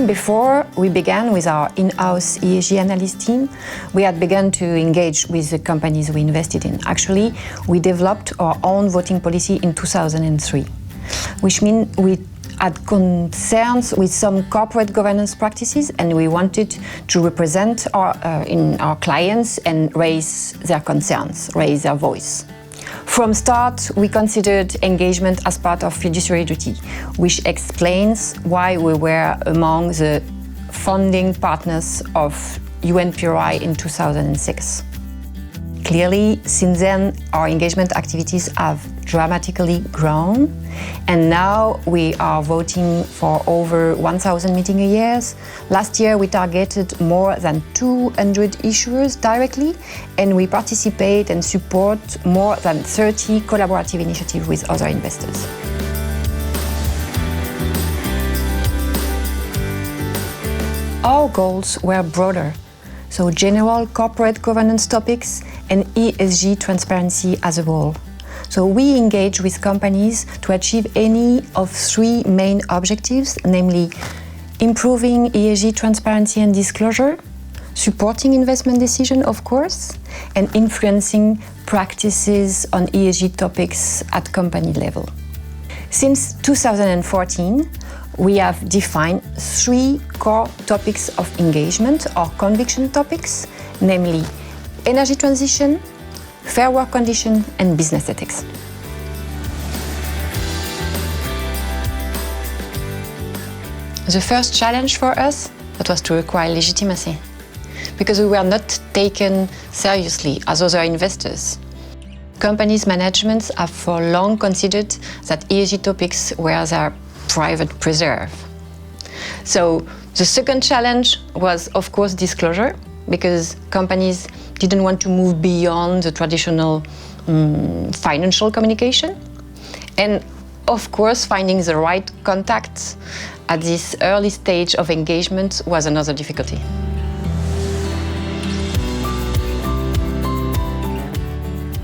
Even before we began with our in-house ESG Analyst team, we had begun to engage with the companies we invested in. Actually, we developed our own voting policy in 2003, which means we had concerns with some corporate governance practices, and we wanted to represent our clients and raise their concerns, raise their voice. From start, we considered engagement as part of fiduciary duty, which explains why we were among the founding partners of UNPRI in 2006. Clearly, since then, our engagement activities have dramatically grown, and now we are voting for over 1,000 meetings a year. Last year, we targeted more than 200 issuers directly, and we participate and support more than 30 collaborative initiatives with other investors. Our goals were broader, so general corporate governance topics and ESG transparency as a whole. So we engage with companies to achieve any of three main objectives, namely improving ESG transparency and disclosure, supporting investment decisions, of course, and influencing practices on ESG topics at company level. Since 2014, we have defined three core topics of engagement or conviction topics, namely energy transition, fair work conditions, and business ethics. The first challenge for us was to acquire legitimacy, because we were not taken seriously as other investors. Companies' managements have for long considered that ESG topics were their private preserve. So the second challenge was, of course, disclosure, because companies didn't want to move beyond the traditional financial communication. And of course, finding the right contacts at this early stage of engagement was another difficulty.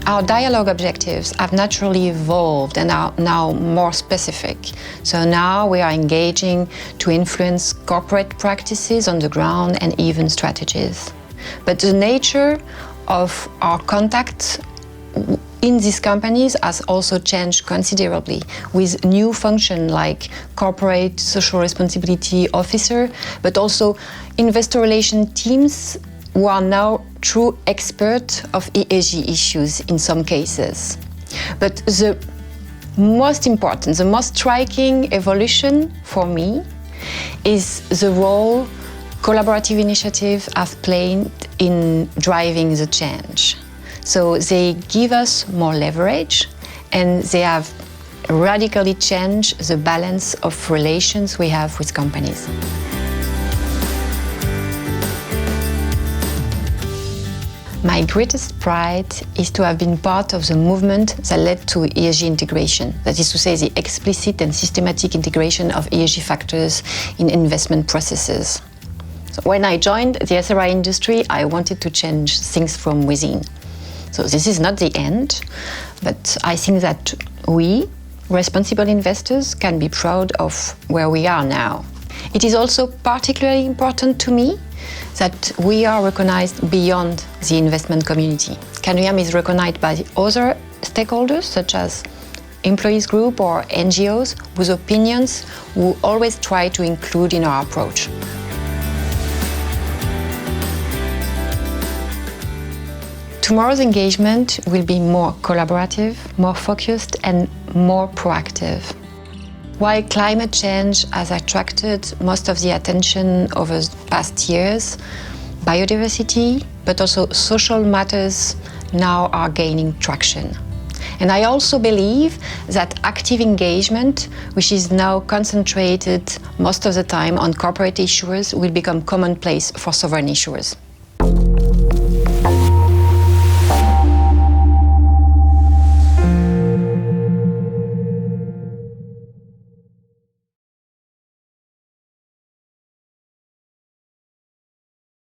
Our dialogue objectives have naturally evolved and are now more specific. So now we are engaging to influence corporate practices on the ground and even strategies. But the nature of our contacts in these companies has also changed considerably, with new functions like corporate social responsibility officer, but also investor relation teams who are now true experts of ESG issues in some cases. But the most important, the most striking evolution for me is the role collaborative initiatives have played in driving the change. So they give us more leverage, and they have radically changed the balance of relations we have with companies. My greatest pride is to have been part of the movement that led to ESG integration, that is to say, the explicit and systematic integration of ESG factors in investment processes. So when I joined the SRI industry, I wanted to change things from within. So this is not the end, but I think that we, responsible investors, can be proud of where we are now. It is also particularly important to me that we are recognized beyond the investment community. Candriam is recognized by other stakeholders, such as employees group or NGOs, whose opinions we always try to include in our approach. Tomorrow's engagement will be more collaborative, more focused, and more proactive. While climate change has attracted most of the attention over the past years, biodiversity, but also social matters now are gaining traction. And I also believe that active engagement, which is now concentrated most of the time on corporate issuers, will become commonplace for sovereign issuers.